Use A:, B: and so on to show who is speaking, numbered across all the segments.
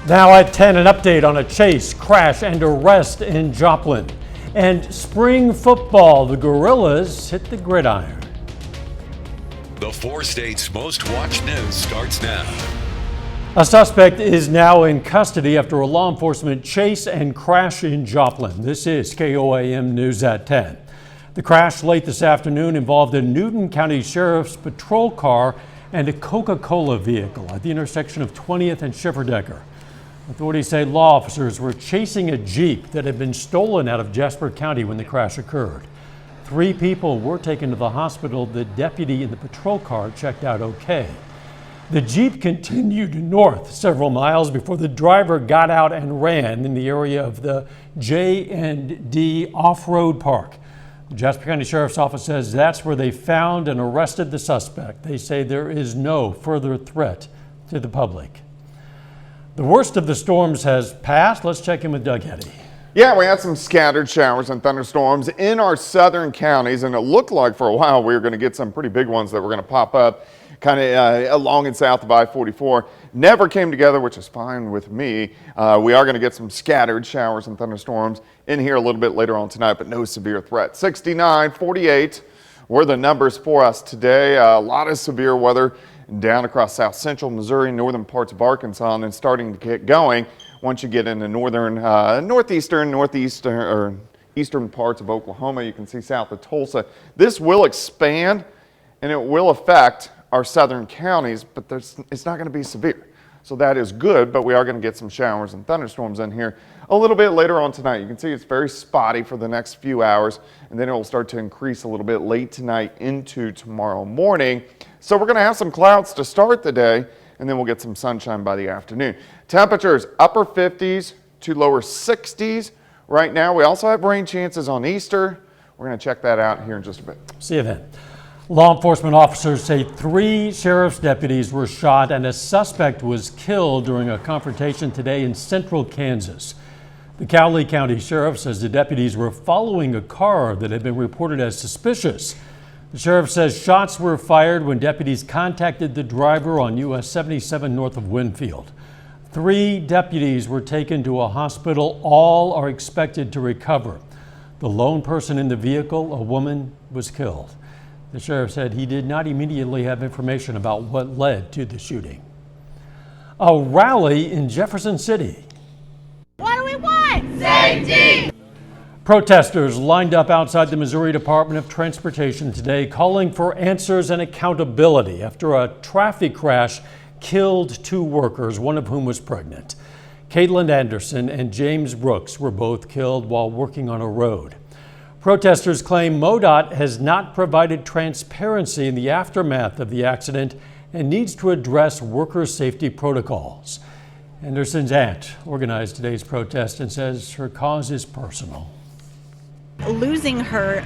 A: Now at 10, an update on a chase, crash, and arrest in Joplin. And spring football, the Gorillas hit the gridiron.
B: The 4 states' most watched news starts now.
A: A suspect is now in custody after a law enforcement chase and crash in Joplin. This is KOAM News at 10. The crash late this afternoon involved a Newton County Sheriff's patrol car and a Coca-Cola vehicle at the intersection of 20th and Schifferdecker. Authorities say law officers were chasing a Jeep that had been stolen out of Jasper County when the crash occurred. 3 people were taken to the hospital. The deputy in the patrol car checked out okay. The Jeep continued north several miles before the driver got out and ran in the area of the J&D Off-Road Park. The Jasper County Sheriff's Office says that's where they found and arrested the suspect. They say there is no further threat to the public. The worst of the storms has passed. Let's check in with Doug Eddy.
C: Yeah, we had some scattered showers and thunderstorms in our southern counties, and it looked like for a while we were going to get some pretty big ones that were going to pop up kind of along and south of I-44. Never came together, which is fine with me. We are going to get some scattered showers and thunderstorms in here a little bit later on tonight, but no severe threat. 69, 48 were the numbers for us today. A lot of severe weather down across south central Missouri, northern parts of Arkansas, and then starting to get going once you get into northern, northeastern or eastern parts of Oklahoma. You can see south of Tulsa. This will expand and it will affect our southern counties, but it's not going to be severe. So that is good, but we are going to get some showers and thunderstorms in here a little bit later on tonight. You can see it's very spotty for the next few hours, and then it will start to increase a little bit late tonight into tomorrow morning. So we're going to have some clouds to start the day, and then we'll get some sunshine by the afternoon. Temperatures upper 50s to lower 60s right now. We also have rain chances on Easter. We're going to check that out here in just a bit.
A: See you then. Law enforcement officers say 3 sheriff's deputies were shot and a suspect was killed during a confrontation today in central Kansas. The Cowley County Sheriff says the deputies were following a car that had been reported as suspicious. The sheriff says shots were fired when deputies contacted the driver on US 77 north of Winfield. 3 deputies were taken to a hospital. All are expected to recover. The lone person in the vehicle, a woman, was killed. The sheriff said he did not immediately have information about what led to the shooting. A rally in Jefferson City.
D: What do we want? Safety!
A: Protesters lined up outside the Missouri Department of Transportation today calling for answers and accountability after a traffic crash killed 2 workers, one of whom was pregnant. Caitlin Anderson and James Brooks were both killed while working on a road. Protesters claim MoDOT has not provided transparency in the aftermath of the accident and needs to address worker safety protocols. Anderson's aunt organized today's protest and says her cause is personal.
E: Losing her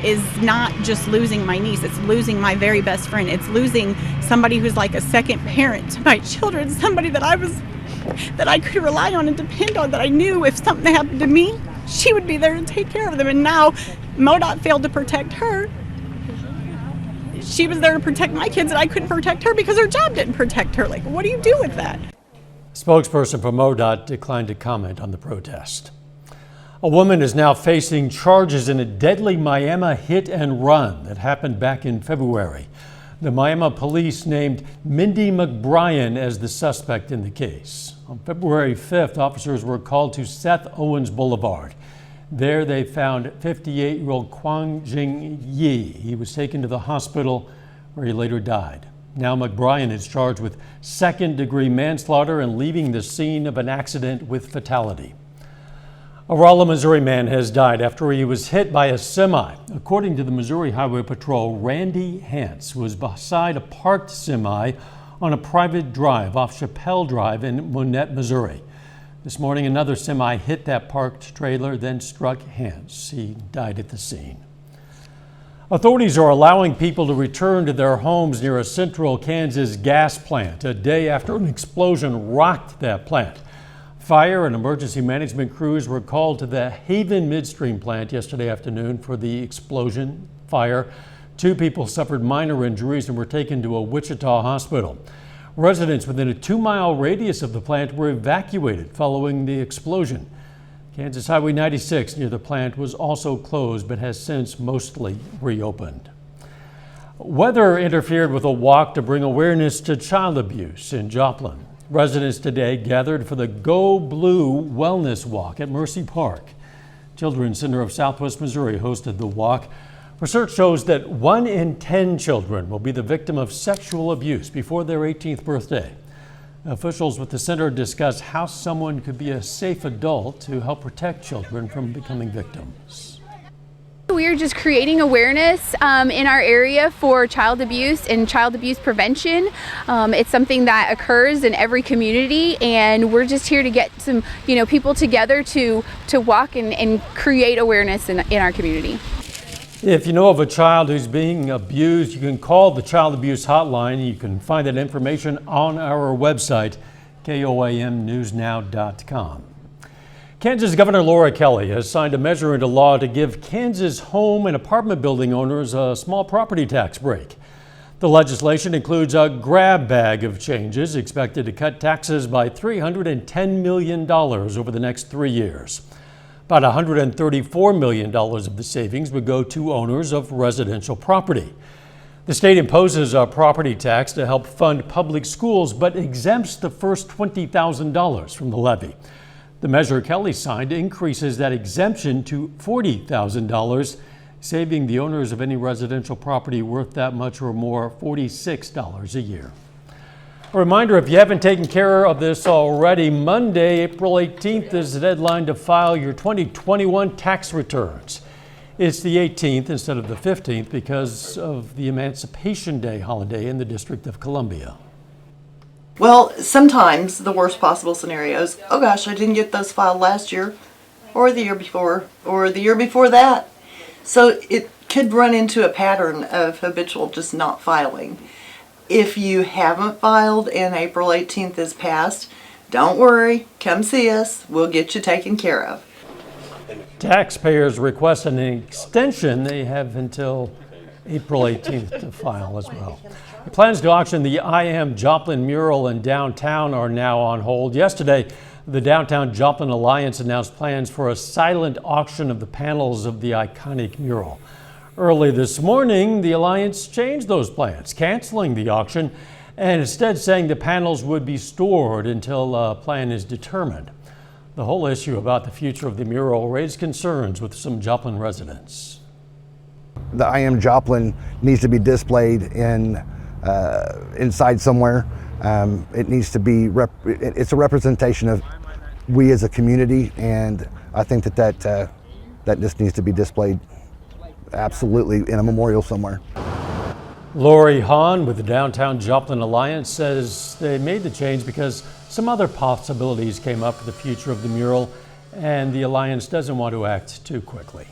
E: is not just losing my niece, it's losing my very best friend. It's losing somebody who's like a second parent to my children, somebody that I could rely on and depend on, that I knew if something happened to me, she would be there to take care of them. And now MoDOT failed to protect her. She was there to protect my kids and I couldn't protect her because her job didn't protect her. Like, what do you do with that?
A: Spokesperson for MoDOT declined to comment on the protest. A woman is now facing charges in a deadly Miami hit and run that happened back in February. The Miami police named Mindy McBrien as the suspect in the case. On February 5th, officers were called to Seth Owens Boulevard. There they found 58-year-old Kwang Jing Yi. He was taken to the hospital where he later died. Now McBrien is charged with second-degree manslaughter and leaving the scene of an accident with fatality. A Rolla, Missouri man has died after he was hit by a semi. According to the Missouri Highway Patrol, Randy Hance was beside a parked semi on a private drive off Chappelle Drive in Monette, Missouri. This morning, another semi hit that parked trailer, then struck Hance. He died at the scene. Authorities are allowing people to return to their homes near a central Kansas gas plant a day after an explosion rocked that plant. Fire and emergency management crews were called to the Haven Midstream plant yesterday afternoon for the explosion, fire. 2 people suffered minor injuries and were taken to a Wichita hospital. Residents within a 2-mile radius of the plant were evacuated following the explosion. Kansas Highway 96 near the plant was also closed but has since mostly reopened. Weather interfered with a walk to bring awareness to child abuse in Joplin. Residents today gathered for the Go Blue Wellness Walk at Mercy Park. Children's Center of Southwest Missouri hosted the walk. Research shows that 1 in 10 children will be the victim of sexual abuse before their 18th birthday. Officials with the center discuss how someone could be a safe adult to help protect children from becoming victims.
F: We're just creating awareness in our area for child abuse and child abuse prevention. It's something that occurs in every community, and we're just here to get some, people together to walk and create awareness in our community.
A: If you know of a child who's being abused, you can call the Child Abuse Hotline. You can find that information on our website, KOAMnewsnow.com. Kansas Governor Laura Kelly has signed a measure into law to give Kansas home and apartment building owners a small property tax break. The legislation includes a grab bag of changes expected to cut taxes by $310 million over the next 3 years. About $134 million of the savings would go to owners of residential property. The state imposes a property tax to help fund public schools, but exempts the first $20,000 from the levy. The measure Kelly signed increases that exemption to $40,000, saving the owners of any residential property worth that much or more $46 a year. A reminder, if you haven't taken care of this already, Monday, April 18th is the deadline to file your 2021 tax returns. It's the 18th instead of the 15th because of the Emancipation Day holiday in the District of Columbia.
G: Well, sometimes the worst possible scenarios, oh gosh, I didn't get those filed last year, or the year before, or the year before that. So it could run into a pattern of habitual just not filing. If you haven't filed and April 18th is passed, don't worry, come see us. We'll get you taken care of.
A: Taxpayers request an extension. They have until April 18th to file as well. The plans to auction the I Am Joplin mural in downtown are now on hold. Yesterday, the Downtown Joplin Alliance announced plans for a silent auction of the panels of the iconic mural. Early this morning, the Alliance changed those plans, canceling the auction and instead saying the panels would be stored until a plan is determined. The whole issue about the future of the mural raised concerns with some Joplin residents.
H: The I Am Joplin needs to be displayed inside somewhere. It needs to be, it's a representation of we as a community, and I think that just needs to be displayed absolutely in a memorial somewhere.
A: Lori Hahn with the Downtown Joplin Alliance says they made the change because some other possibilities came up for the future of the mural, and the Alliance doesn't want to act too quickly.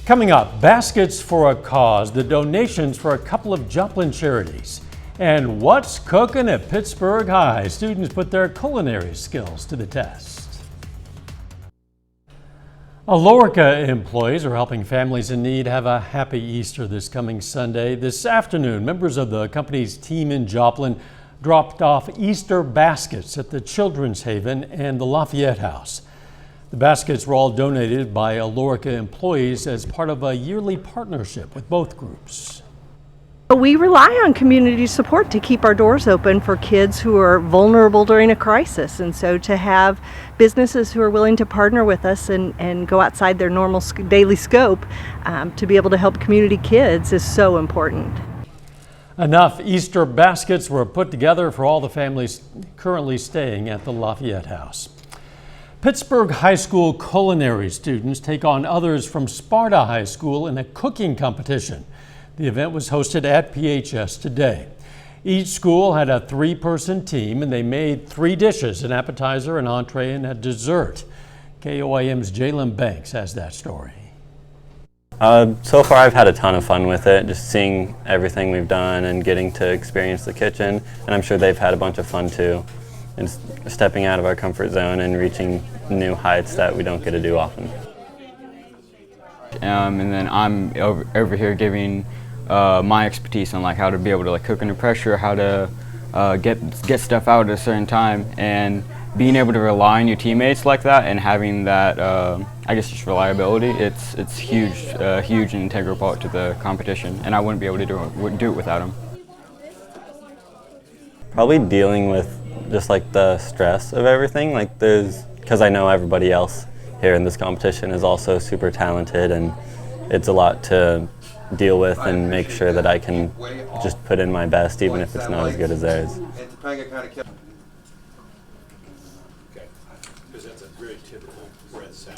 A: Coming up, baskets for a cause, the donations for a couple of Joplin charities, and what's cooking at Pittsburgh High. Students put their culinary skills to the test. Alorica employees are helping families in need have a happy Easter this coming Sunday. This afternoon, members of the company's team in Joplin dropped off Easter baskets at the Children's Haven and the Lafayette House. The baskets were all donated by Alorica employees as part of a yearly partnership with both groups.
I: We rely on community support to keep our doors open for kids who are vulnerable during a crisis, and so to have businesses who are willing to partner with us and go outside their normal daily scope to be able to help community kids is so important.
A: Enough Easter baskets were put together for all the families currently staying at the Lafayette House. Pittsburgh High School culinary students take on others from Sparta High School in a cooking competition. The event was hosted at PHS today. Each school had a 3-person team, and they made 3 dishes, an appetizer, an entree, and a dessert. KOAM's Jalen Banks has that story.
J: So far I've had a ton of fun with it, just seeing everything we've done and getting to experience the kitchen, and I'm sure they've had a bunch of fun too, and stepping out of our comfort zone and reaching new heights that we don't get to do often.
K: And then I'm over here giving my expertise on like how to be able to like cook under pressure, how to get stuff out at a certain time, and being able to rely on your teammates like that and having that, I guess, just reliability, it's huge, huge and integral part to the competition, and I wouldn't be able to do it without them.
J: Probably dealing with just like the stress of everything, like because I know everybody else here in this competition is also super talented, and it's a lot to deal with and make sure that I can just put in my best even if it's not as good as theirs.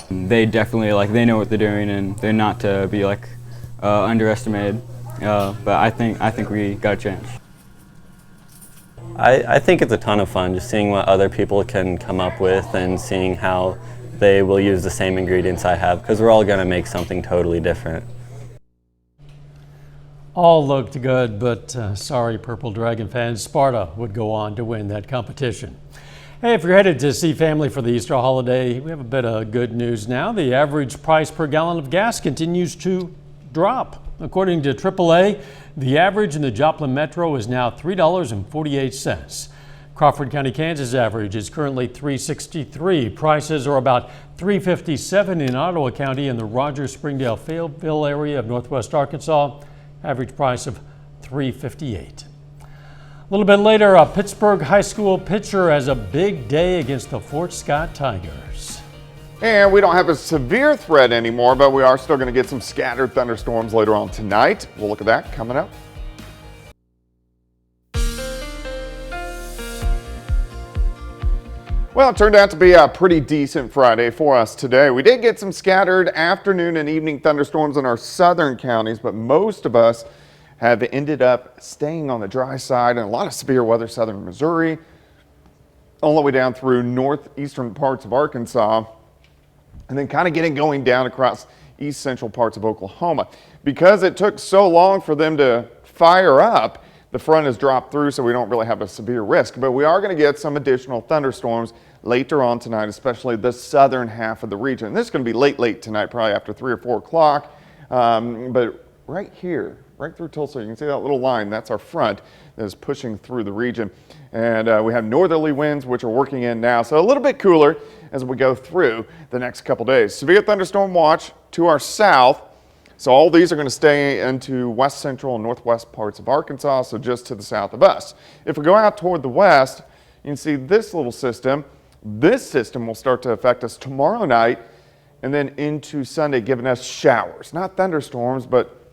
K: They definitely, they know what they're doing, and they're not to be underestimated, but I think we got a chance.
J: I think it's a ton of fun just seeing what other people can come up with and seeing how they will use the same ingredients I have, because we're all going to make something totally different.
A: All looked good, but sorry, Purple Dragon fans, Sparta would go on to win that competition. Hey, if you're headed to see family for the Easter holiday, we have a bit of good news now. The average price per gallon of gas continues to drop. According to AAA, the average in the Joplin Metro is now $3.48. Crawford County, Kansas average is currently $3.63. Prices are about $3.57 in Ottawa County and the Rogers, Springdale, Fayetteville area of northwest Arkansas. Average price of $3.58. A little bit later, a Pittsburgh high school pitcher has a big day against the Fort Scott Tigers.
C: And we don't have a severe threat anymore, but we are still going to get some scattered thunderstorms later on tonight. We'll look at that coming up. Well, it turned out to be a pretty decent Friday for us today. We did get some scattered afternoon and evening thunderstorms in our southern counties, but most of us have ended up staying on the dry side, and a lot of severe weather southern Missouri, all the way down through northeastern parts of Arkansas, and then kind of getting going down across east central parts of Oklahoma. Because it took so long for them to fire up, the front has dropped through, so we don't really have a severe risk. But we are going to get some additional thunderstorms later on tonight, especially the southern half of the region. This is going to be late tonight, probably after 3 or 4 o'clock. But right here, right through Tulsa, you can see that little line. That's our front that is pushing through the region. And we have northerly winds, which are working in now. So a little bit cooler as we go through the next couple days. Severe thunderstorm watch to our south. So all these are going to stay into west central and northwest parts of Arkansas, so just to the south of us. If we go out toward the west, you can see this little system. This system will start to affect us tomorrow night and then into Sunday, giving us showers. Not thunderstorms, but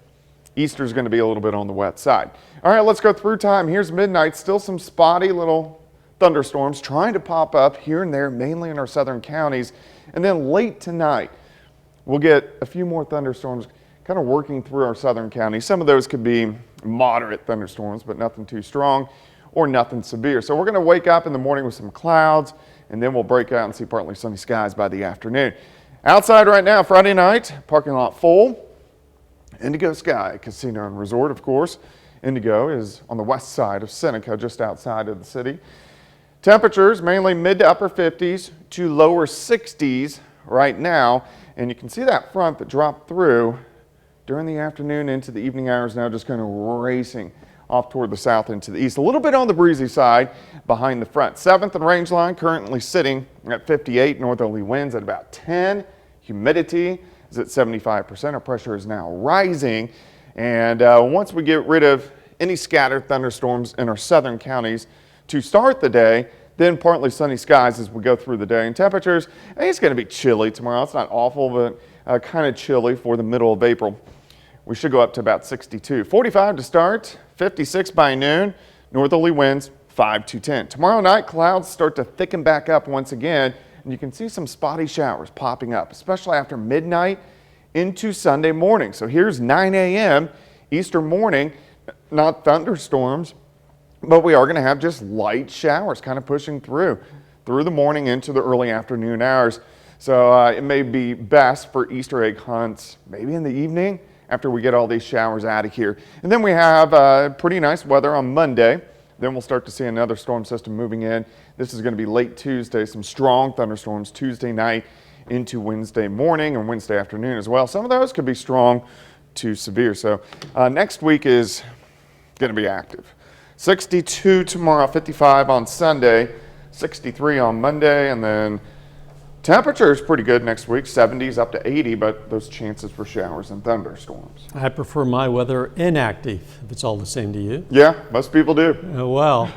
C: Easter's going to be a little bit on the wet side. All right, let's go through time. Here's midnight. Still some spotty little thunderstorms trying to pop up here and there, mainly in our southern counties. And then late tonight, we'll get a few more thunderstorms kind of working through our southern counties. Some of those could be moderate thunderstorms, but nothing too strong or nothing severe. So we're going to wake up in the morning with some clouds, and then we'll break out and see partly sunny skies by the afternoon. Outside right now, Friday night, parking lot full. Indigo Sky Casino and Resort, of course. Indigo is on the west side of Seneca, just outside of the city. Temperatures mainly mid to upper 50s to lower 60s right now. And you can see that front that dropped through during the afternoon into the evening hours now, just kind of racing off toward the south into the east. A little bit on the breezy side behind the front. 7th and range line currently sitting at 58, northerly winds at about 10. Humidity is at 75%. Our pressure is now rising. And once we get rid of any scattered thunderstorms in our southern counties to start the day, then partly sunny skies as we go through the day. And temperatures, I think it's going to be chilly tomorrow. It's not awful, but kind of chilly for the middle of April. We should go up to about 62. 45 to start, 56 by noon. Northerly winds 5 to 10. Tomorrow night, clouds start to thicken back up once again, and you can see some spotty showers popping up, especially after midnight into Sunday morning. So here's 9 a.m. Easter morning, not thunderstorms, but we are going to have just light showers kind of pushing through the morning into the early afternoon hours. So it may be best for Easter egg hunts maybe in the evening after we get all these showers out of here. And then we have pretty nice weather on Monday. Then we'll start to see another storm system moving in. This is going to be late Tuesday, some strong thunderstorms Tuesday night into Wednesday morning and Wednesday afternoon as well. Some of those could be strong to severe. So next week is going to be active. 62 tomorrow, 55 on Sunday, 63 on Monday, and then temperature is pretty good next week, 70s up to 80, but those chances for showers and thunderstorms.
A: I prefer my weather inactive, if it's all the same to you.
C: Yeah, most people do.
A: Well,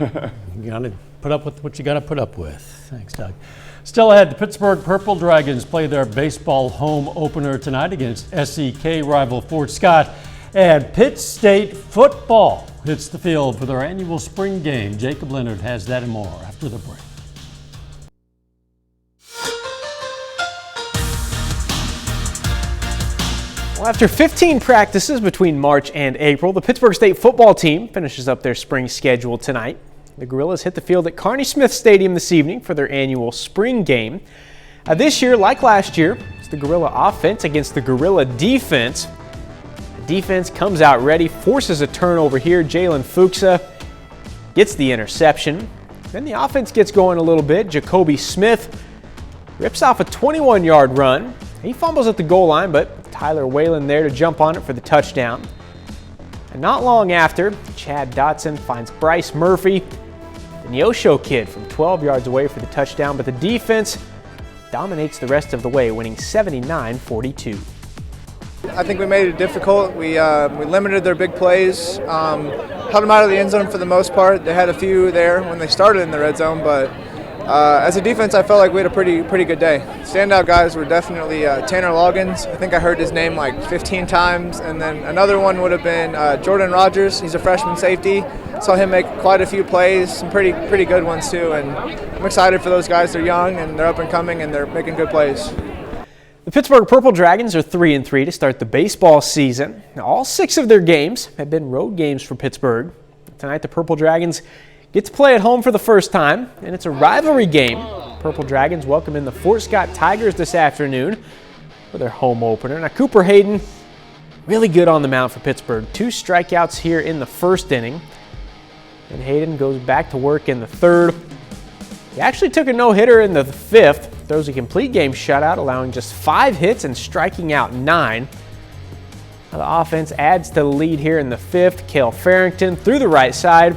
A: you got to put up with what you got to put up with. Thanks, Doug. Still ahead, the Pittsburgh Purple Dragons play their baseball home opener tonight against SEK rival Fort Scott. And Pitt State football hits the field for their annual spring game. Jacob Leonard has that and more after the break.
L: Well, after 15 practices between March and April, the Pittsburgh State football team finishes up their spring schedule tonight. The Gorillas hit the field at Carney Smith Stadium this evening for their annual spring game. This year, like last year, it's the Gorilla offense against the Gorilla defense. The defense comes out ready, forces a turnover here. Jalen Fuchsa gets the interception. Then the offense gets going a little bit. Jacoby Smith rips off a 21-yard run. He fumbles at the goal line, but Tyler Whalen there to jump on it for the touchdown. And not long after, Chad Dotson finds Bryce Murphy, the Neosho kid, from 12 yards away for the touchdown, but the defense dominates the rest of the way, winning 79-42.
M: I think we made it difficult. We limited their big plays, held them out of the end zone for the most part. They had a few there when they started in the red zone, but as a defense, I felt like we had a pretty good day. Standout guys were definitely Tanner Loggins. I think I heard his name like 15 times. And then another one would have been Jordan Rogers. He's a freshman safety. Saw him make quite a few plays, some pretty good ones too. And I'm excited for those guys. They're young and they're up and coming and they're making good plays.
L: The Pittsburgh Purple Dragons are 3-3 to start the baseball season. Now, all 6 of their games have been road games for Pittsburgh. Tonight, the Purple Dragons get to play at home for the first time, and it's a rivalry game. Purple Dragons welcome in the Fort Scott Tigers this afternoon for their home opener. Now, Cooper Hayden, really good on the mound for Pittsburgh. 2 strikeouts here in the first inning. And Hayden goes back to work in the third. He actually took a no-hitter in the 5th. Throws a complete game shutout, allowing just 5 hits and striking out 9. Now, the offense adds to the lead here in the 5th. Cale Farrington through the right side.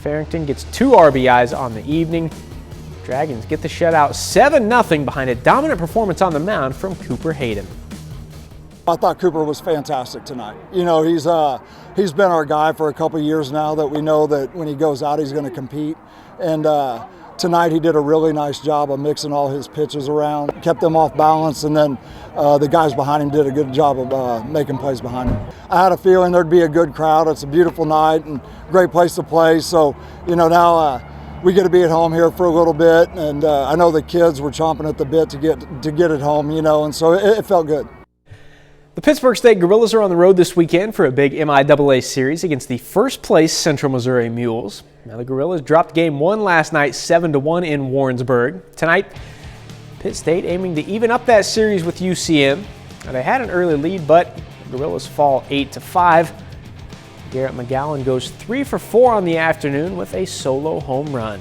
L: Farrington gets 2 RBIs on the evening. Dragons get the shutout 7-0 behind a dominant performance on the mound from Cooper Hayden.
N: I thought Cooper was fantastic tonight. You know, he's been our guy for a couple of years now that we know that when he goes out he's going to compete. And tonight he did a really nice job of mixing all his pitches around, kept them off balance, and then the guys behind him did a good job of making plays behind him. I had a feeling there'd be a good crowd. It's a beautiful night and great place to play. So, you know, now we get to be at home here for a little bit, and I know the kids were chomping at the bit to get it home, you know, and so it felt good.
L: The Pittsburgh State Gorillas are on the road this weekend for a big MIAA series against the first-place Central Missouri Mules. Now, the Gorillas dropped Game 1 last night, 7-1 in Warrensburg. Tonight, Pitt State aiming to even up that series with UCM. Now, they had an early lead, but the Gorillas fall 8-5. Garrett McGowan goes 3 for 4 on the afternoon with a solo home run.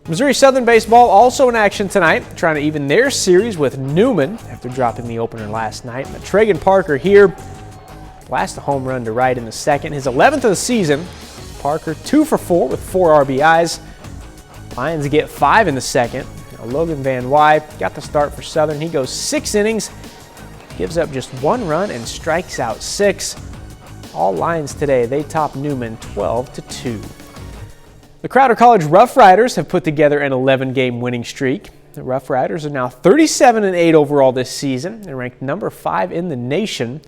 L: Missouri Southern baseball also in action tonight, trying to even their series with Newman after dropping the opener last night. Tregan Parker here, blasts a home run to right in the second, his 11th of the season. Parker 2 for 4 with 4 RBIs. Lions get 5 in the second. Now, Logan Van Wy got the start for Southern. He goes 6 innings, gives up just 1 run and strikes out 6. All Lions today, they top Newman 12-2. The Crowder College Rough Riders have put together an 11-game winning streak. The Rough Riders are now 37-8 overall this season. They're ranked number 5 in the nation.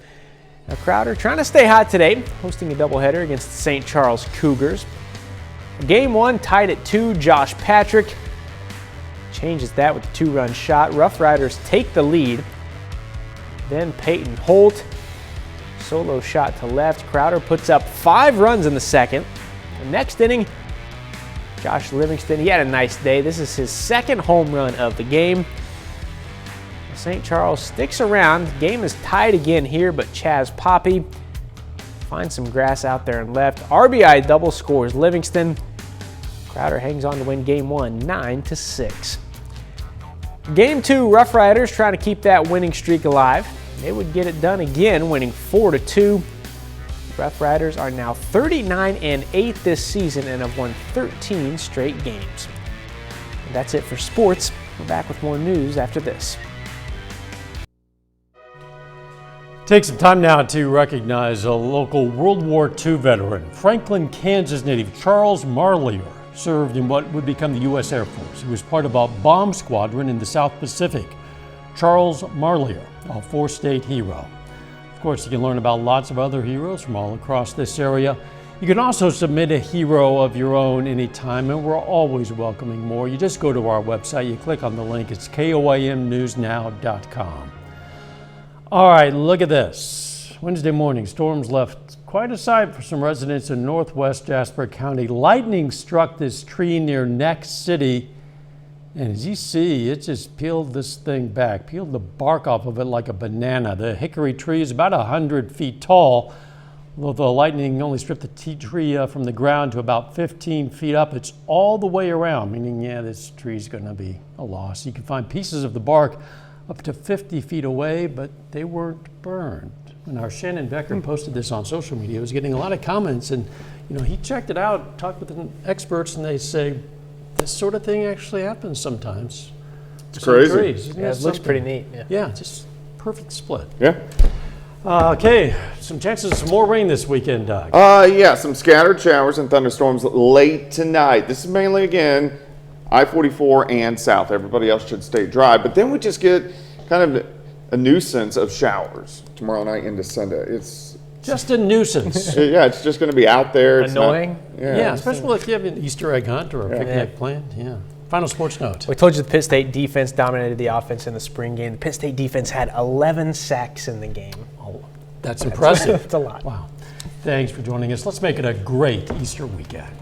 L: Now, Crowder trying to stay hot today, hosting a doubleheader against the St. Charles Cougars. Game 1 tied at 2. Josh Patrick changes that with a 2-run shot. Rough Riders take the lead. Then Peyton Holt, solo shot to left. Crowder puts up 5 runs in the second. The next inning, Josh Livingston, he had a nice day. This is his 2nd home run of the game. St. Charles sticks around. The game is tied again here, but Chaz Poppy finds some grass out there and left. RBI double scores Livingston. Crowder hangs on to win Game 1, 9-6. Game 2, Rough Riders trying to keep that winning streak alive. They would get it done again, winning 4-2. Rough Riders are now 39-8 this season and have won 13 straight games. And that's it for sports. We're back with more news after this.
A: Take some time now to recognize a local World War II veteran. Franklin, Kansas native Charles Marlier served in what would become the U.S. Air Force. He was part of a bomb squadron in the South Pacific. Charles Marlier, a four-state hero. Of course, you can learn about lots of other heroes from all across this area. You can also submit a hero of your own anytime, and we're always welcoming more. You just go to our website, you click on the link, it's koamnewsnow.com. All right, look at this. Wednesday morning, storms left quite a sight for some residents in northwest Jasper County. Lightning struck this tree near Neck City, and as you see, it just peeled this thing back, peeled the bark off of it like a banana. The hickory tree is about 100 feet tall. Although the lightning only stripped the tree from the ground to about 15 feet up, it's all the way around, meaning, yeah, this tree's going to be a loss. You can find pieces of the bark up to 50 feet away, but they weren't burned. When our Shannon Becker posted this on social media, it was getting a lot of comments, and he checked it out, talked with the experts, and they say this sort of thing actually happens sometimes.
C: It's crazy.
A: Trees.
L: Yeah, it looks pretty neat.
A: Yeah, just perfect split.
C: Yeah.
A: Okay, some chances of some more rain this weekend, Doug.
C: Yeah, some scattered showers and thunderstorms late tonight. This is mainly, again, I-44 and south. Everybody else should stay dry. But then we just get kind of a nuisance of showers tomorrow night into Sunday. It's
A: just a nuisance.
C: Yeah, it's just going to be out there. It's
L: annoying.
A: Yeah, especially if you have an Easter egg hunt or a picnic planned. Yeah. Final sports note.
L: We told you the Pitt State defense dominated the offense in the spring game. The Pitt State defense had 11 sacks in the game.
A: Oh, that's impressive.
L: That's a lot.
A: Wow. Thanks for joining us. Let's make it a great Easter weekend.